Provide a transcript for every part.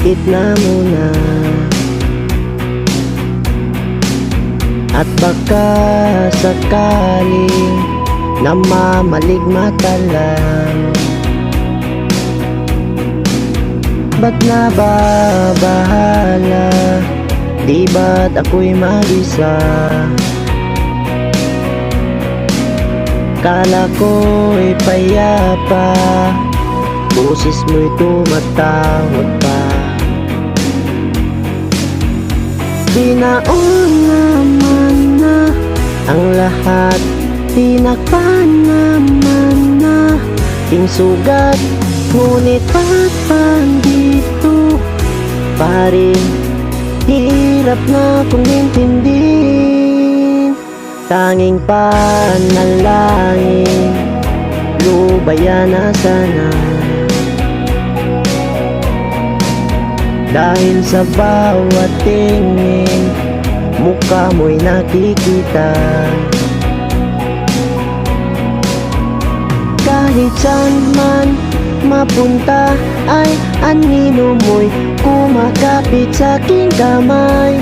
Lapit na muna. At baka sakaling namamaligmata lang. Ba't nababahala? Di ba't ako'y mag-isa? Kala ko'y payapa, boses mo'y tumatawag pa. Binaon naman na ang lahat, tinakpan naman na ting sugat. Ngunit ba't pandito pa rin? Hirap na kong intindihin. Tanging panalangin, lubayan na sana. Dahil sa bawat tingin, mukha mo'y nakikita. Kahit saan man mapunta ay anino mo'y kumakapit sa aking kamay.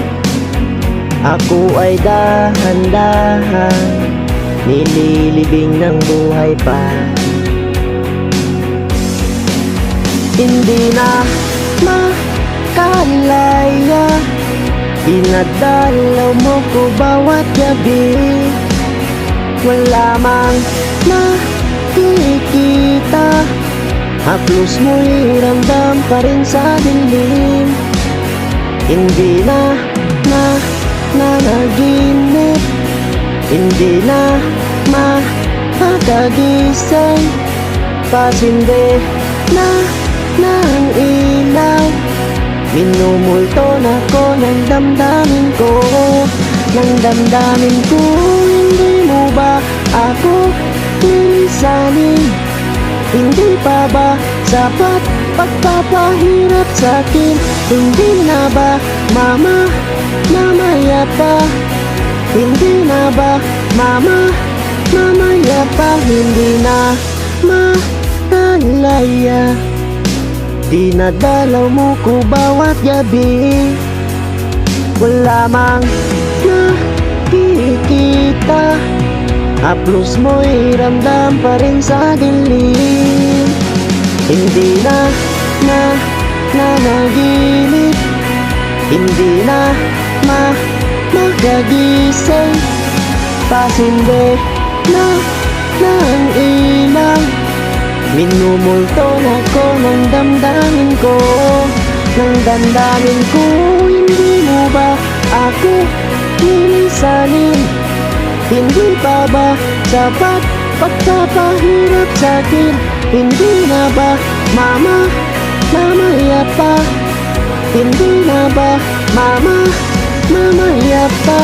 Ako ay dahan-dahan nililibing ng buhay pa. Hindi na makalaya, dinadalaw mo ko bawat gabi. Wala mang nakikita, haplos mo'y ramdam pa rin sa dilim. Hindi na nanaginip, hindi na makakagising. Pasindi na ng ilaw, minumulto na ko ng damdamin ko. Ng damdamin ko, hindi mo ba ako lilisanin? Hindi pa ba sapat pagpapahirap sa'kin? Hindi na ba mamaya pa? Hindi na ba mamaya pa? Hindi na makalaya, dinadalaw mo ko bawat gabi. Wala mang nakikita, haplos mo'y ramdam pa rin sa dilim. Hindi na nanaginip, hindi na makagising. Pasindi na ng ilaw, minumulto na ko ng damdamin ko. Ng damdamin ko, hindi mo ba ako lilisanin? Hindi pa ba sapat pagpapahirap sa'kin? Hindi na ba mamaya pa? Hindi na ba mamaya pa?